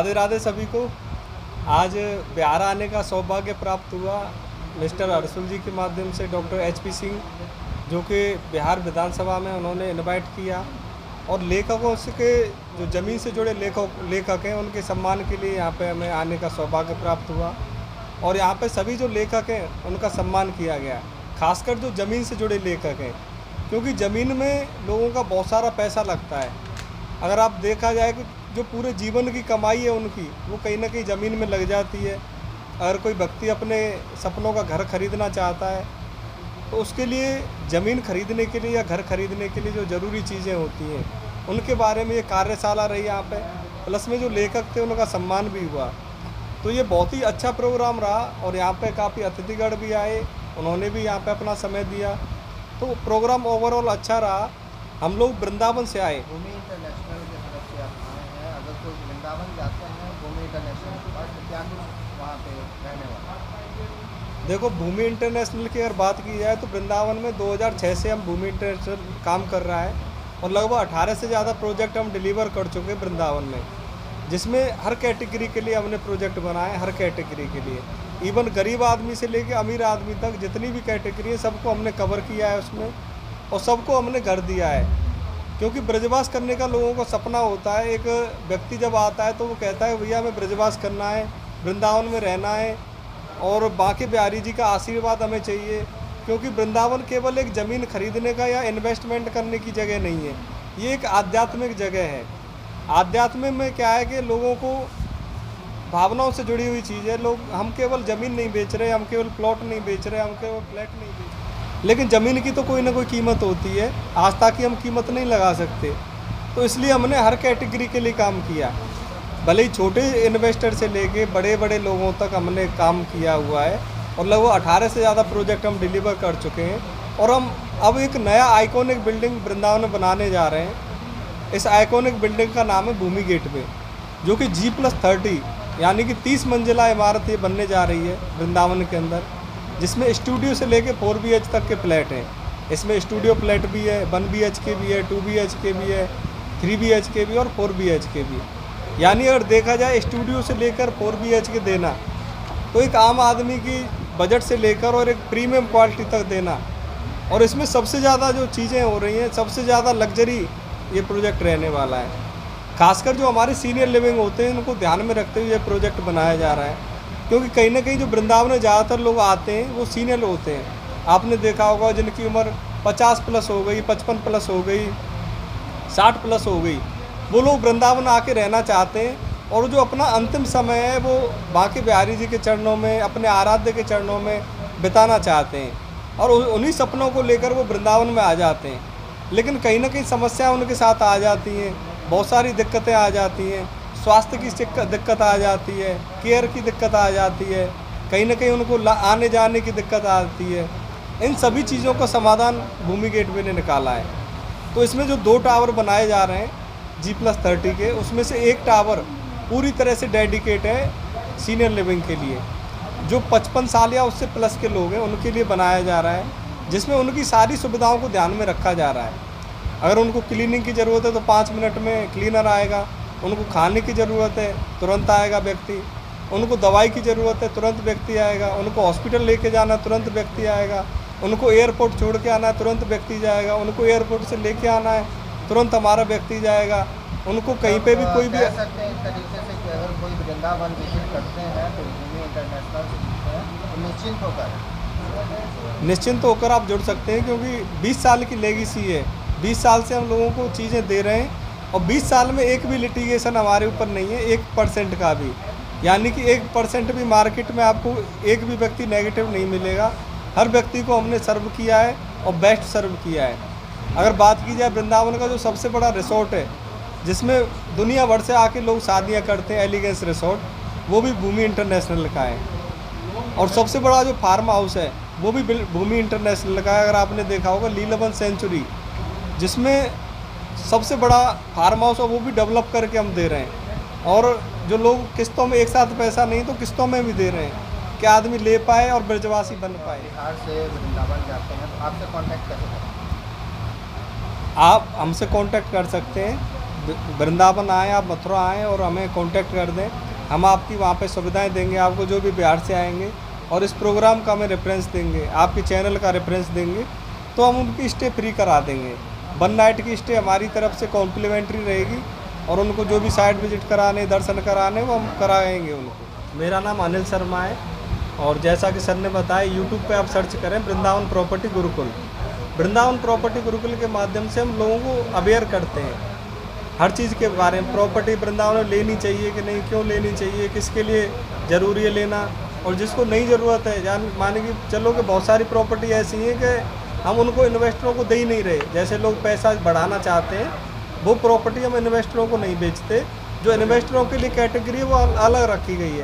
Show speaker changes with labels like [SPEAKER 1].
[SPEAKER 1] राधे राधे सभी को। आज बिहार आने का सौभाग्य प्राप्त हुआ मिस्टर अर्सुल जी के माध्यम से। डॉक्टर एचपी सिंह जो कि बिहार विधानसभा में उन्होंने इनवाइट किया और लेखकों से के जो ज़मीन से जुड़े लेखक हैं उनके सम्मान के लिए यहाँ पे हमें आने का सौभाग्य प्राप्त हुआ। और यहाँ पे सभी जो लेखक हैं उनका सम्मान किया गया, खासकर जो ज़मीन से जुड़े लेखक हैं, क्योंकि ज़मीन में लोगों का बहुत सारा पैसा लगता है। अगर आप देखा जाए कि जो पूरे जीवन की कमाई है उनकी, वो कहीं ना कहीं ज़मीन में लग जाती है। अगर कोई व्यक्ति अपने सपनों का घर खरीदना चाहता है तो उसके लिए ज़मीन खरीदने के लिए या घर खरीदने के लिए जो ज़रूरी चीज़ें होती हैं उनके बारे में ये कार्यशाला रही यहाँ पे। प्लस में जो लेखक थे उनका सम्मान भी हुआ। तो ये बहुत ही अच्छा प्रोग्राम रहा और यहाँ पे काफ़ी अतिथिगण भी आए, उन्होंने भी यहाँ पे अपना समय दिया। तो प्रोग्राम ओवरऑल अच्छा रहा। हम लोग वृंदावन से आए।
[SPEAKER 2] भूमि इंटरनेशनल की तरफ से आप आए हैं, अगर कोई वृंदावन जाते हैं भूमि इंटरनेशनल के पास तो क्या कुछ वहाँ पे रहने वाला?
[SPEAKER 1] देखो, भूमि इंटरनेशनल की अगर बात की जाए तो वृंदावन में 2006 से हम भूमि इंटरनेशनल काम कर रहा है और लगभग 18 से ज़्यादा प्रोजेक्ट हम डिलीवर कर चुके हैं वृंदावन में, जिसमें हर कैटेगरी के लिए हमने प्रोजेक्ट बनाए। हर कैटेगरी के लिए, इवन गरीब आदमी से लेकर अमीर आदमी तक जितनी भी कैटेगरी है सबको हमने कवर किया है उसमें, और सबको हमने घर दिया है। क्योंकि ब्रजवास करने का लोगों का सपना होता है। एक व्यक्ति जब आता है तो वो कहता है भैया हमें ब्रजवास करना है, वृंदावन में रहना है और बांके बिहारी जी का आशीर्वाद हमें चाहिए। क्योंकि वृंदावन केवल एक ज़मीन खरीदने का या इन्वेस्टमेंट करने की जगह नहीं है, ये एक आध्यात्मिक जगह है। आध्यात्म में क्या है कि लोगों को भावनाओं से जुड़ी हुई चीज़ है। लोग, हम केवल ज़मीन नहीं बेच रहे, हम केवल प्लॉट नहीं बेच रहे, हम केवल फ्लैट नहीं बेच रहे, लेकिन ज़मीन की तो कोई ना कोई कीमत होती है। आस्था की हम कीमत नहीं लगा सकते। तो इसलिए हमने हर कैटेगरी के लिए काम किया, भले ही छोटे इन्वेस्टर से लेके बड़े बड़े लोगों तक हमने काम किया हुआ है। और लगभग 18 से ज़्यादा प्रोजेक्ट हम डिलीवर कर चुके हैं। और हम अब एक नया आइकॉनिक बिल्डिंग वृंदावन में बनाने जा रहे हैं। इस आइकॉनिक बिल्डिंग का नाम है भूमि गेटवे, जो कि G+30 यानी कि 30 मंजिला इमारत ये बनने जा रही है वृंदावन के अंदर, जिसमें स्टूडियो से लेके 4 BH तक के फ्लैट हैं। इसमें स्टूडियो फ्लैट भी है, 1 BHK भी है, 2 BHK भी है, 3 BHK भी और 4 BHK भी। यानी अगर देखा जाए स्टूडियो से लेकर 4 BHK देना तो एक आम आदमी की बजट से लेकर और एक प्रीमियम क्वालिटी तक देना। और इसमें सबसे ज़्यादा जो चीज़ें हो रही हैं, सबसे ज़्यादा लग्जरी ये प्रोजेक्ट रहने वाला है। खासकर जो हमारे सीनियर लिविंग होते हैं उनको ध्यान में रखते हुए ये प्रोजेक्ट बनाया जा रहा है। क्योंकि कहीं ना कहीं जो वृंदावन में ज़्यादातर लोग आते हैं वो सीनियर होते हैं। आपने देखा होगा जिनकी उम्र 50+ हो गई, 55+ हो गई, 60+ हो गई, वो लोग वृंदावन आके रहना चाहते हैं। और जो अपना अंतिम समय है वो बांके बिहारी जी के चरणों में, अपने आराध्य के चरणों में बिताना चाहते हैं। और उन्हीं सपनों को लेकर वो वृंदावन में आ जाते हैं। लेकिन कहीं ना कहीं समस्याएं उनके साथ आ जाती हैं, बहुत सारी दिक्कतें आ जाती हैं। स्वास्थ्य की दिक्कत आ जाती है, केयर की दिक्कत आ जाती है, कहीं ना कहीं उनको आने जाने की दिक्कत आती है। इन सभी चीज़ों का समाधान भूमि गेटवे ने निकाला है। तो इसमें जो 2 टावर बनाए जा रहे हैं G+30 के, उसमें से एक टावर पूरी तरह से डेडिकेट है सीनियर लिविंग के लिए। जो 55 साल या उससे प्लस के लोग हैं उनके लिए बनाया जा रहा है, जिसमें उनकी सारी सुविधाओं को ध्यान में रखा जा रहा है। अगर उनको क्लीनिंग की ज़रूरत है तो 5 मिनट में क्लीनर आएगा। उनको खाने की ज़रूरत है, तुरंत आएगा व्यक्ति। उनको दवाई की ज़रूरत है, तुरंत व्यक्ति आएगा। उनको हॉस्पिटल लेके जाना, तुरंत व्यक्ति आएगा। उनको एयरपोर्ट छोड़ के आना है, तुरंत व्यक्ति जाएगा। उनको एयरपोर्ट से लेके आना है, तुरंत हमारा व्यक्ति जाएगा। उनको कहीं पे भी कोई भी
[SPEAKER 2] कह सकते हैं इस तरीके से कि अगर कोई वृंदावन विजिट करते हैं तो भूमि इंटरनेशनल से तो
[SPEAKER 1] निश्चिंत होकर आप जुड़ सकते हैं। क्योंकि 20 साल की लेगेसी है, 20 साल से हम लोगों को चीज़ें दे रहे हैं और 20 साल में एक भी लिटिगेशन हमारे ऊपर नहीं है, 1% का भी। यानी कि 1% भी मार्केट में आपको एक भी व्यक्ति नेगेटिव नहीं मिलेगा। हर व्यक्ति को हमने सर्व किया है और बेस्ट सर्व किया है। अगर बात की जाए वृंदावन का जो सबसे बड़ा रिसोर्ट है जिसमें दुनिया भर से आके लोग शादियां करते हैं, एलिगेंस रिसोर्ट, वो भी भूमि इंटरनेशनल का है। और सबसे बड़ा जो फार्म हाउस है वो भी भूमि इंटरनेशनल का है। अगर आपने देखा होगा लीलावन सेंचुरी, जिसमें सबसे बड़ा फार्म हाउस है, वो भी डेवलप करके हम दे रहे हैं। और जो लोग किस्तों में, एक साथ पैसा नहीं तो किस्तों में भी दे रहे हैं कि आदमी ले पाए और ब्रजवासी बन पाए।
[SPEAKER 2] बिहार से वृंदावन जाते हैं तो आपसे कांटेक्ट कैसे करें?
[SPEAKER 1] आप हमसे कांटेक्ट कर सकते हैं वृंदावन आएँ, आप मथुरा आएँ और हमें कांटेक्ट कर दें। हम आपकी वहाँ पे सुविधाएं देंगे आपको, जो भी बिहार से आएंगे, और इस प्रोग्राम का हमें रेफरेंस देंगे, आपके चैनल का रेफरेंस देंगे, तो हम उनकी स्टे फ्री करा देंगे। 1 नाइट की स्टे हमारी तरफ से कॉम्प्लीमेंट्री रहेगी, और उनको जो भी साइट विजिट कराने, दर्शन कराने, वो हम कराएंगे उनको। मेरा नाम अनिल शर्मा है, और जैसा कि सर ने बताया, यूट्यूब पे आप सर्च करें वृंदावन प्रॉपर्टी गुरुकुल। वृंदावन प्रॉपर्टी गुरुकुल के माध्यम से हम लोगों को अवेयर करते हैं हर चीज़ के बारे में। प्रॉपर्टी वृंदावन में लेनी चाहिए कि नहीं, क्यों लेनी चाहिए, किसके लिए ज़रूरी है लेना, और जिसको नहीं ज़रूरत है, जान माने कि चलो कि बहुत सारी प्रॉपर्टी ऐसी हैं कि हम उनको इन्वेस्टरों को दे ही नहीं रहे। जैसे लोग पैसा बढ़ाना चाहते हैं, वो प्रॉपर्टी हम इन्वेस्टरों को नहीं बेचते। जो इन्वेस्टरों के लिए कैटेगरी है वो अलग रखी गई है।